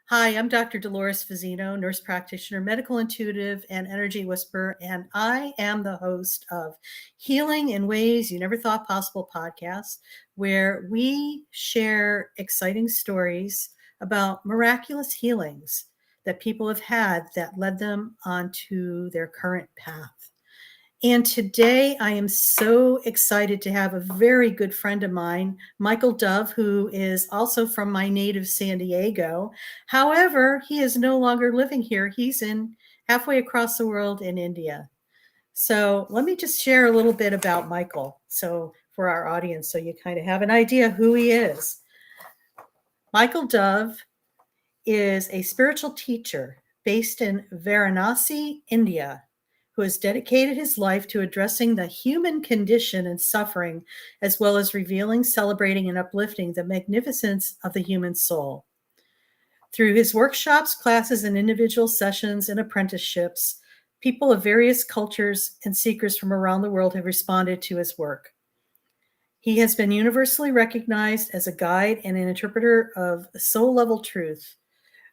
Hi, I'm Dr. Dolores Fazzino, nurse practitioner, medical intuitive, and energy whisperer, and I am the host of Healing in Ways You Never Thought Possible podcast, where we share exciting stories about miraculous healings that people have had that led them onto their current path. And today I am so excited to have a very good friend of mine, Michael Dove, who is also from my native San Diego. However, he is no longer living here. He's in halfway across the world in India. So let me just share a little bit about Michael. So for our audience, so you kind of have an idea who he is. Michael Dove is a spiritual teacher based in Varanasi, India, who has dedicated his life to addressing the human condition and suffering, as well as revealing, celebrating, and uplifting the magnificence of the human soul. Through his workshops, classes, and individual sessions and apprenticeships, people of various cultures and seekers from around the world have responded to his work. He has been universally recognized as a guide and an interpreter of soul-level truth,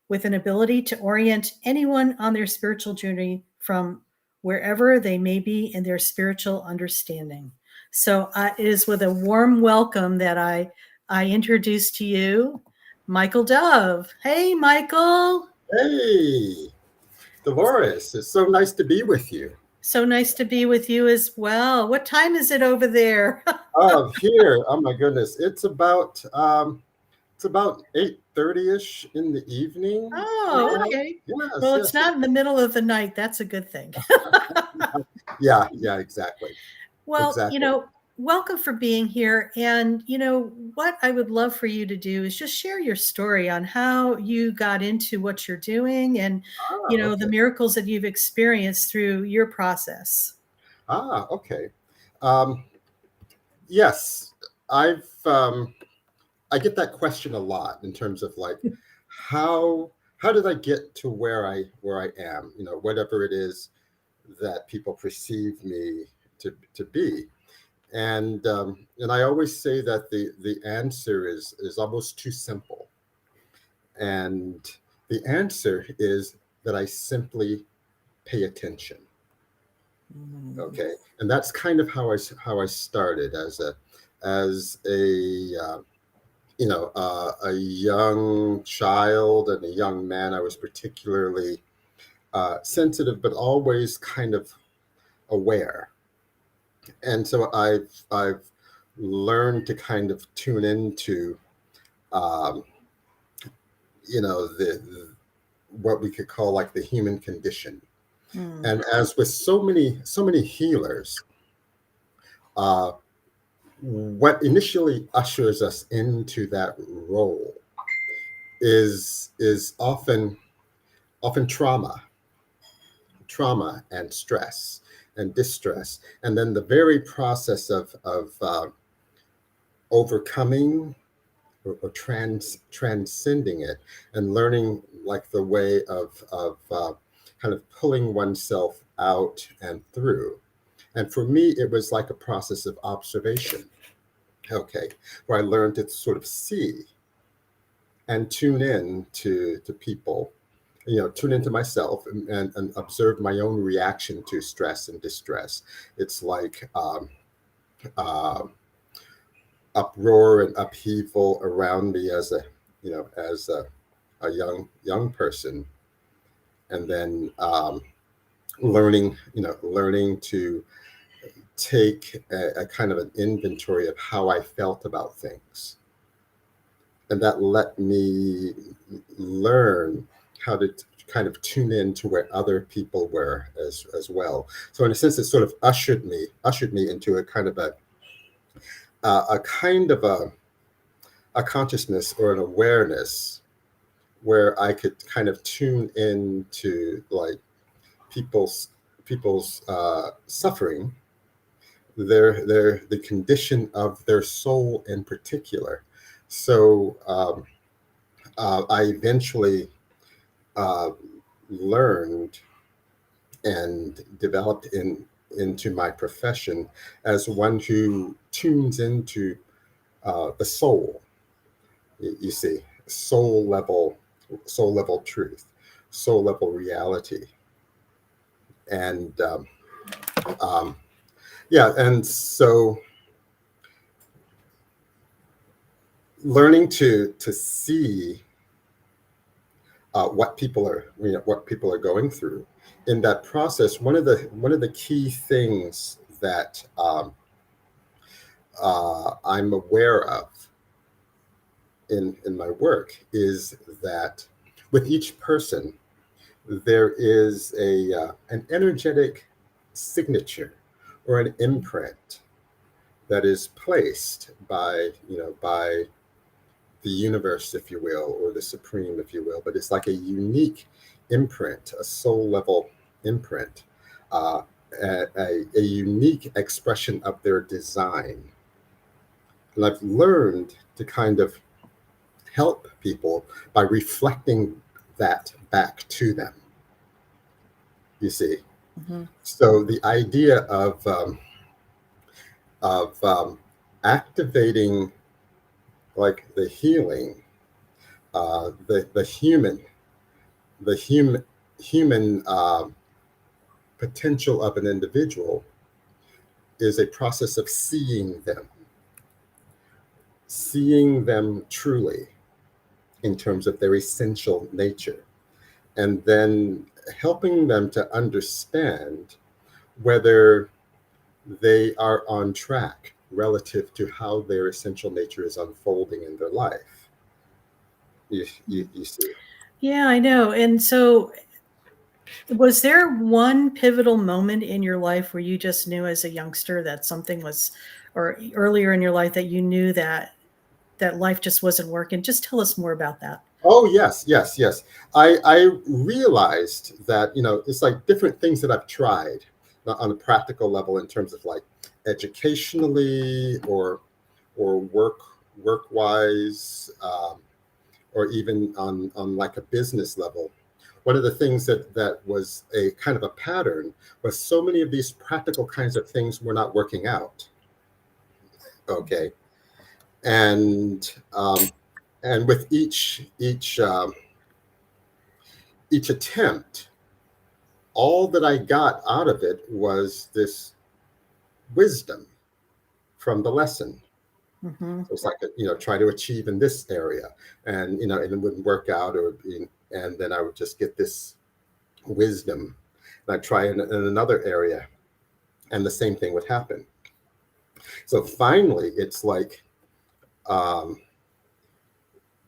with an ability to orient anyone on their spiritual journey from wherever they may be in their spiritual understanding. So it is with a warm welcome that I introduce to you Michael Dove. Hey, Michael. Hey, Dolores, it's so nice to be with you. So nice to be with you as well. What time is it over there? Here, oh my goodness, it's about 8:30ish in the evening. Oh, okay. Yes, Well, it's yes, not in the middle of the night. That's a good thing. yeah, exactly, Well, exactly. welcome for being here. And, what I would love for you to do is just share your story on how you got into what you're doing and, the Okay. miracles that you've experienced through your process. Okay. Um, yes, I get that question a lot in terms of like how did I get to where I am? Whatever it is that people perceive me to be. And I always say that the answer is almost too simple. And the answer is that I simply pay attention. Mm. Okay, and that's kind of how I started as a young child and a young man. I was particularly sensitive, but always kind of aware. And so I've learned to kind of tune into um, the what we could call like the human condition. Mm. And as with so many healers, uh, what initially ushers us into that role is often trauma and stress and distress, and then the very process of overcoming or transcending it and learning like the way of kind of pulling oneself out and through. And for me, it was like a process of observation. Okay, where I learned to sort of see and tune in to people, tune into myself and observe my own reaction to stress and distress. It's like uh, uproar and upheaval around me as a young person, and then learning to take a kind of an inventory of how I felt about things, and that let me learn how to kind of tune in to where other people were as well. So in a sense, it sort of ushered me into a kind of a consciousness or an awareness where I could kind of tune in to like people's people's suffering, the condition of their soul in particular. So I eventually uh, learned and developed into my profession as one who tunes into the soul. You see, soul level soul level truth, soul level reality. And um, yeah, and so learning to see what people are going through in that process. One of the key things that I'm aware of in my work is that with each person there is a an energetic signature or an imprint that is placed by the universe, if you will, or the supreme, if you will. But it's like a unique imprint, a soul level imprint, uh, a unique expression of their design. And I've learned to kind of help people by reflecting that back to them, you see. Mm-hmm. So the idea of activating like the healing, the human potential of an individual is a process of seeing them truly in terms of their essential nature, and then helping them to understand whether they are on track relative to how their essential nature is unfolding in their life. You see. Yeah, I know. And so, was there one pivotal moment in your life where you just knew as a youngster that something was, or earlier in your life that you knew that life just wasn't working? Just tell us more about that. Oh yes, yes, yes. I realized that it's like different things that I've tried on a practical level in terms of like educationally or work wise, or even on like a business level. One of the things that was a kind of a pattern was so many of these practical kinds of things were not working out. Okay, and and with each attempt, all that I got out of it was this wisdom from the lesson. Mm-hmm. So it's like, try to achieve in this area, and it wouldn't work out, and then I would just get this wisdom. And I'd try in another area, and the same thing would happen. So finally, it's like um,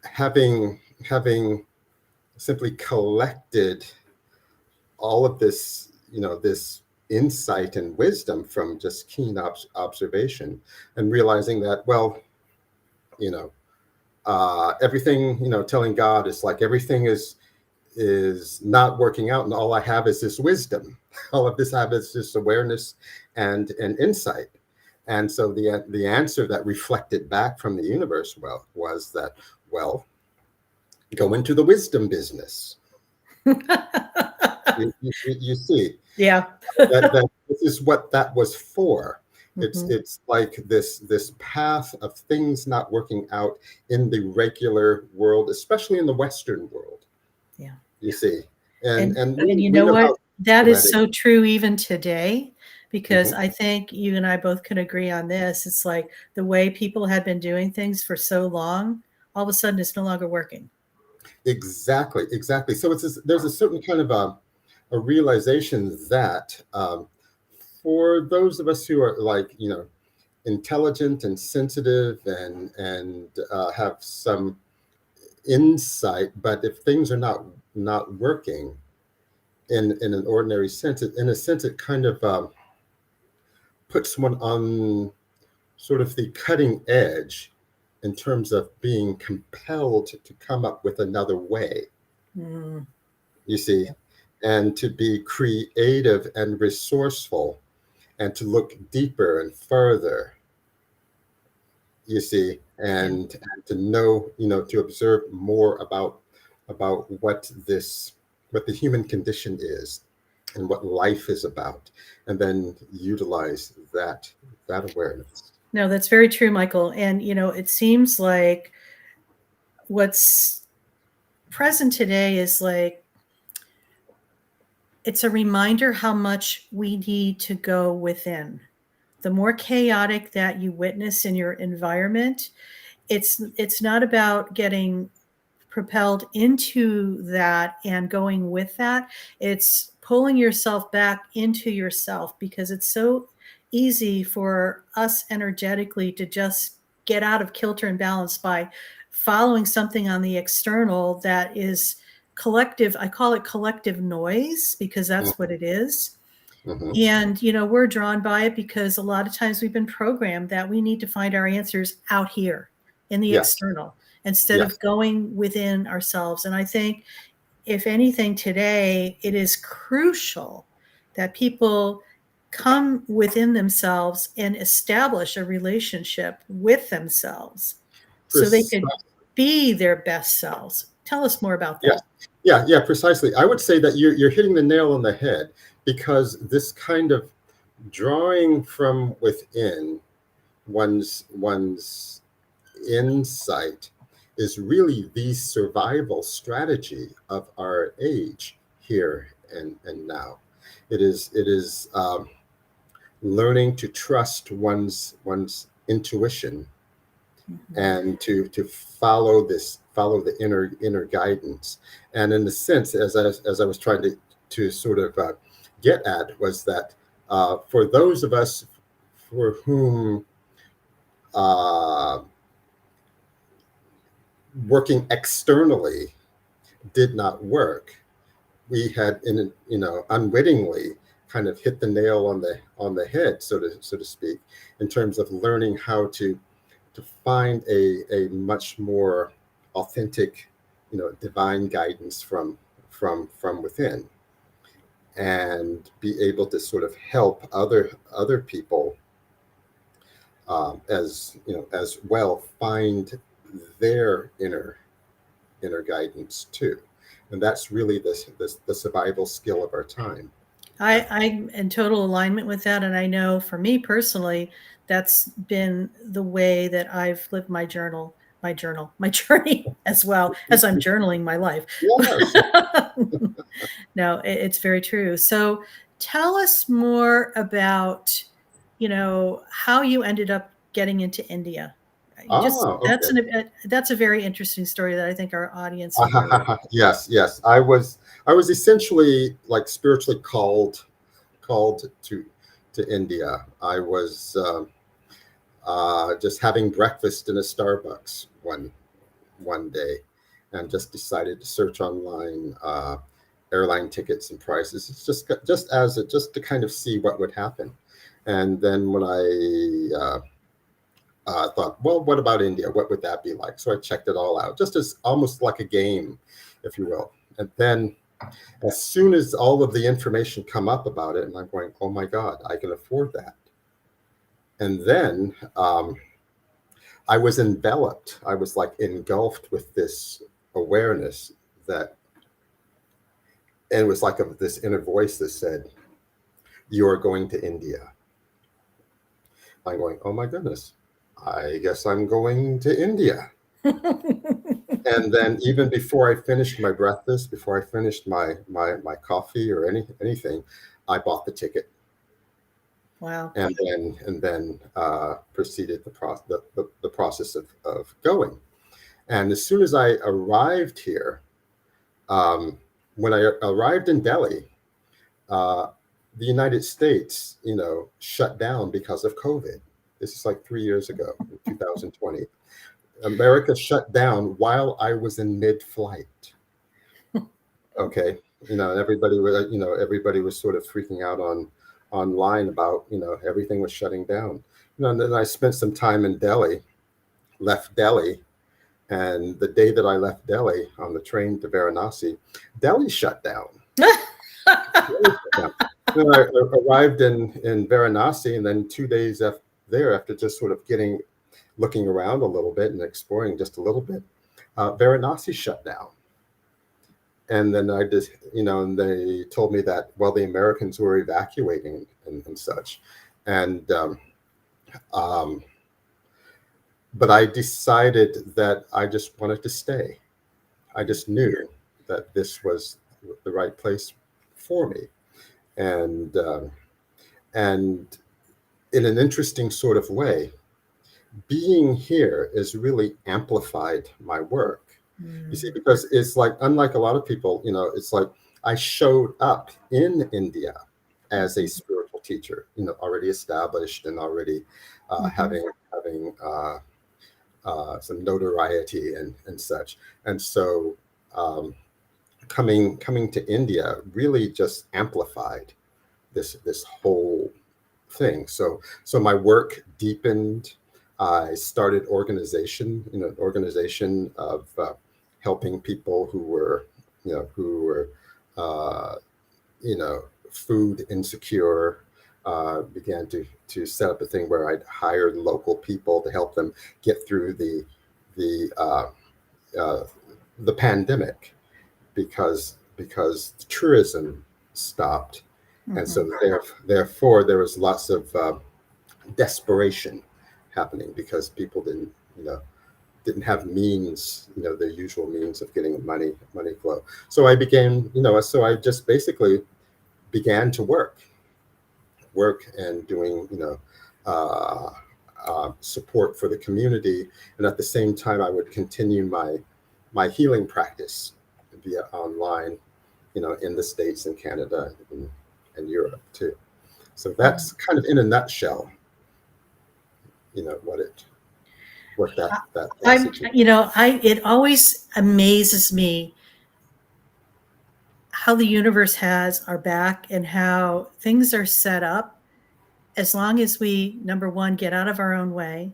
having simply collected all of this insight and wisdom from just keen observation, and realizing that, well, you know everything, telling God is like everything is not working out, and all I have is this wisdom. All of this I have is this awareness and insight. And so the answer that reflected back from the universe, well, was that, well, go into the wisdom business. You see Yeah. that this is what that was for. It's Mm-hmm. it's like this path of things not working out in the regular world, especially in the Western world. Yeah. You see, and And and and we, you we know know what? how That is poetic. so true even today, because Mhm. I think you and I both can agree on this. It's like the way people had been doing things for so long, all of a sudden it's no longer working. Exactly. So there's a certain kind of a realization that for those of us who are like intelligent and sensitive and have some insight, but if things are not working in an ordinary sense, in a sense, it kind of puts one on sort of the cutting edge in terms of being compelled to come up with another way, Mm, you see, yeah. and to be creative and resourceful and to look deeper and further, you see, Yeah. and to know, to observe more about what the human condition is and what life is about, and then utilize that awareness. No, that's very true, Michael. And it seems like what's present today is like, it's a reminder how much we need to go within. The more chaotic that you witness in your environment, it's not about getting propelled into that and going with that. It's pulling yourself back into yourself, because it's so easy for us energetically to just get out of kilter and balance by following something on the external that is collective. I call it collective noise, because that's what it is. Mm-hmm. And, we're drawn by it because a lot of times we've been programmed that we need to find our answers out here in the Yes. external instead Yes. of going within ourselves. And I think, if anything, today, it is crucial that people come within themselves and establish a relationship with themselves so they could be their best selves. Tell us more about Yes. that. Yeah, precisely. I would say that you're hitting the nail on the head, because this kind of drawing from within one's insight is really the survival strategy of our age here and now. It is learning to trust one's intuition, and to follow the inner guidance. And in the sense, as I was trying to sort of get at, was that for those of us for whom uh, working externally did not work, we had, unwittingly kind of hit the nail on the head, so to speak, in terms of learning how to find a much more authentic, divine guidance from within, and be able to sort of help other people, as well, find their inner guidance too. And that's really the survival skill of our time. I'm in total alignment with that. And I know for me personally, that's been the way that I've lived my my journey, as well as I'm journaling my life. Yes. No, it's very true. So tell us more about, how you ended up getting into India. You just, Okay. that's a very interesting story that I think our audience would really. Yes. I was essentially like spiritually called to India. I was just having breakfast in a Starbucks one day, and just decided to search online airline tickets and prices. It's just to kind of see what would happen. And then when I thought, well, what about India? What would that be like? So I checked it all out, just as almost like a game, if you will. And then as soon as all of the information come up about it, and I'm going, oh my God, I can afford that. And then I was enveloped. I was like engulfed with this awareness that, and it was like this inner voice that said, "You are going to India." I'm going, oh my goodness, I guess I'm going to India. And then even before I finished my breakfast, before I finished my coffee or anything, I bought the ticket. Wow. And then proceeded the process of going. And as soon as I arrived here, um, when I arrived in Delhi, uh, the United States, shut down because of COVID. This is like 3 years ago, in 2020. America shut down while I was in mid-flight. Okay, everybody was sort of freaking out online about, everything was shutting down. And then I spent some time in Delhi, left Delhi, and the day that I left Delhi on the train to Varanasi, Delhi shut down. Delhi shut down. Then I arrived in Varanasi, and then 2 days after just sort of looking around a little bit and exploring just a little bit, Varanasi shut down. And then and they told me that, well, the Americans were evacuating and such. And, but I decided that I just wanted to stay. I just knew that this was the right place for me. And and in an interesting sort of way, being here has really amplified my work. You see, Mm. because it's like, unlike a lot of people, it's like I showed up in India as a Mhm. spiritual teacher, already established and already Mhm. having some notoriety and such. And so um, coming to India really just amplified this whole thing. So my work deepened. I started organization of helping people who were uh, you know food insecure. Began to set up a thing where I'd hire local people to help them get through the uh, uh, the pandemic, because tourism stopped, and so Mhm. therefore there was lots of desperation happening because people didn't have means, their usual means of getting money flow. So I just basically began to work and doing uh, support for the community, and at the same time I would continue my healing practice via online, in the States and Canada and Europe too. So Mhm. that's kind of in a nutshell, what that I'm, message is. it always amazes me how the universe has our back and how things are set up as long as we, number one, get out of our own way,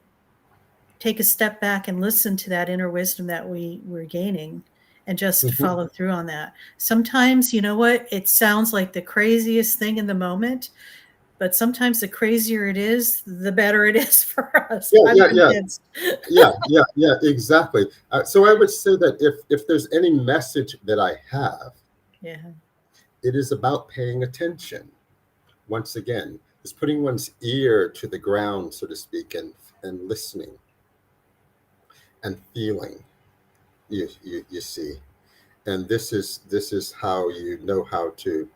take a step back and listen to that inner wisdom that we're gaining and just Mhm. follow through on that. Sometimes, you know what, it sounds like the craziest thing in the moment, but sometimes the crazier it is, the better it is for us. Yeah, I'm yeah, yeah, convinced. yeah, exactly. So I would say that if there's any message that I have, Yeah. it is about paying attention. Once again, is putting one's ear to the ground, so to speak, and listening and feeling. You see, and this is how you know how to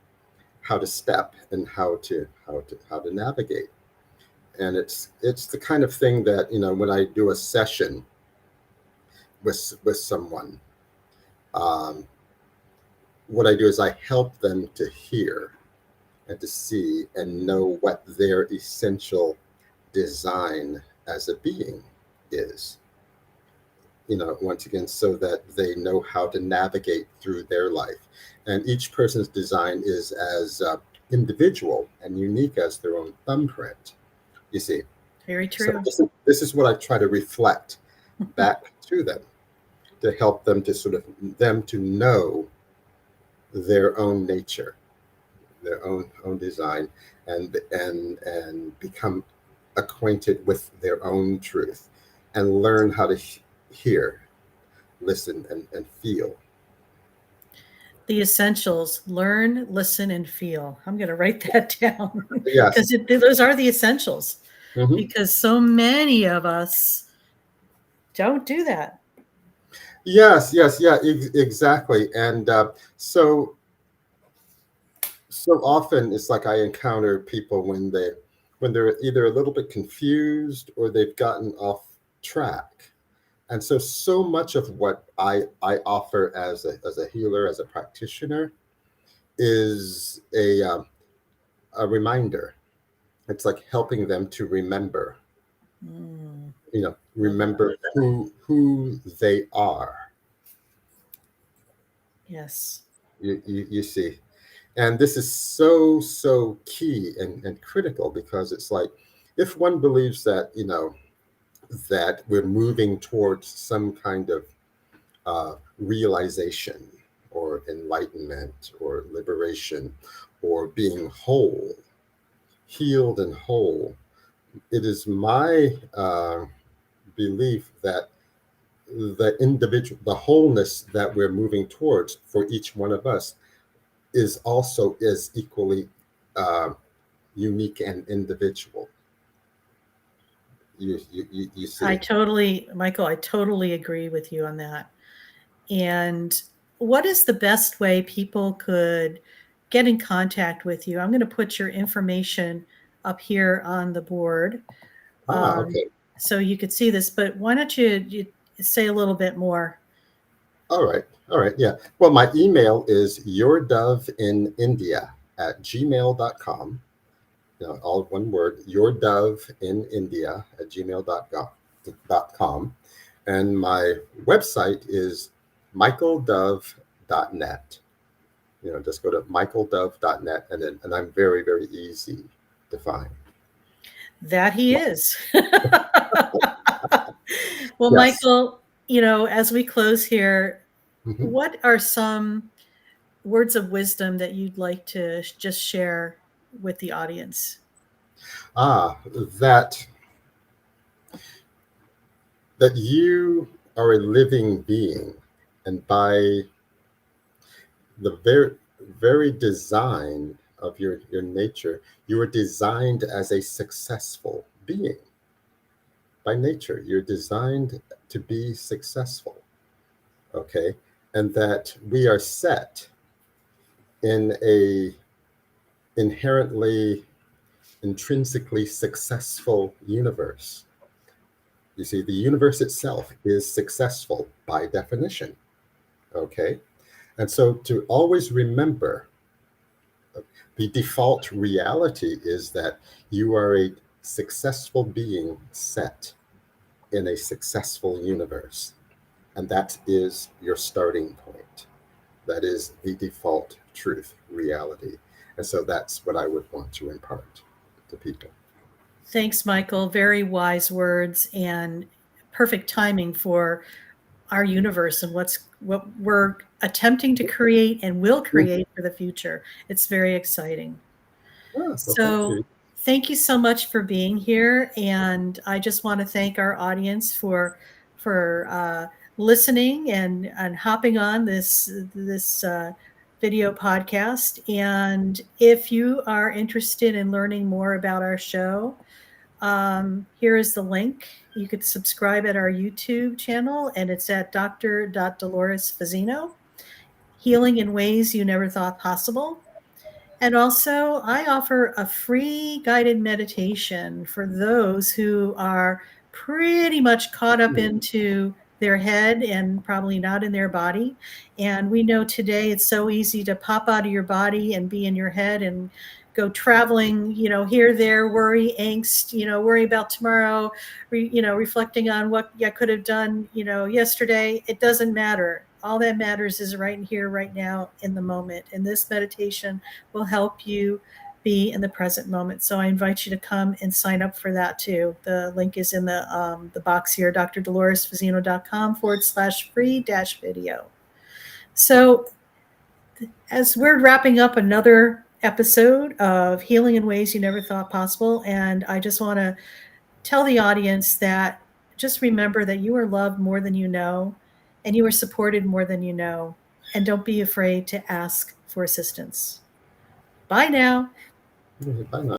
step and how to navigate. And it's the kind of thing that, when I do a session with someone, um, what I do is I help them to hear and to see and know what their essential design as a being is. Once again, so that they know how to navigate through their life. And each person's design is as individual and unique as their own thumbprint, you see. Very So true. this is what I try to reflect back to them, to help them to know their own nature, their own design, and become acquainted with their own truth, and learn how to hear, listen, and feel. The essentials: learn, listen, and feel. I'm going to write that down Yes. because those are the essentials, Hmm. because so many of us don't do that. Yes, yes, yeah, exactly. And so often it's like I encounter people when they're either a little bit confused or they've gotten off track. And so much of what I offer as a healer, as a practitioner, is a reminder. It's like helping them to remember, Mm, love that. remember who they are. Yes. You see, and this is so key and critical, because it's like, if one believes that we're moving towards some kind of realization or enlightenment or liberation or being whole, healed and whole, it is my belief that the wholeness that we're moving towards for each one of us is equally uh, unique and individual. You see. Michael, I totally agree with you on that. And what is the best way people could get in contact with you? I'm going to put your information up here on the board, um, Okay. so you could see this, but why don't you say a little bit more? All right. All right. Yeah. Well, my email is yourdoveInIndia@gmail.com. All one word, yourdoveInIndia@gmail.com. And my website is michaeldove.net. Just go to michaeldove.net, and I'm very, very easy to find. That he is. Well, Yes. Michael, as we close here, Mhm. what are some words of wisdom that you'd like to just share with the audience? Ah, that that you are a living being, and by the very design of your nature, you are designed as a successful being. By nature, you're designed to be successful. Okay. And that we are set in a inherently, intrinsically successful universe. You see, the universe itself is successful by definition. Okay. And so to always remember, the default reality is that you are a successful being set in a successful universe. And that is your starting point. That is the default truth, reality. And so that's what I would want to impart to people. Thanks, Michael. Very wise words and perfect timing for our universe and what we're attempting to create and will Mhm. create for the future. It's very exciting. Ah, well, thank So you. thank you so much for being here, and I just want to thank our audience for listening and hopping on this video podcast. And if you are interested in learning more about our show, here is the link. You could subscribe at our YouTube channel, and it's at Dr. Dolores Fazzino, Healing in Ways You Never Thought Possible. And also, I offer a free guided meditation for those who are pretty much caught up Mhm. into their head and probably not in their body. And we know today it's so easy to pop out of your body and be in your head and go traveling, here, there, worry, angst, worry about tomorrow, reflecting on what I could have done, yesterday. It doesn't matter. All that matters is right in here, right now, in the moment. And this meditation will help you be in the present moment. So I invite you to come and sign up for that too. The link is in the box here, drdoloresfazzino.com/free-video. So as we're wrapping up another episode of Healing in Ways You Never Thought Possible, and I just want to tell the audience that just remember that you are loved more than you know, and you are supported more than you know, and don't be afraid to ask for assistance. Bye now. Bye now.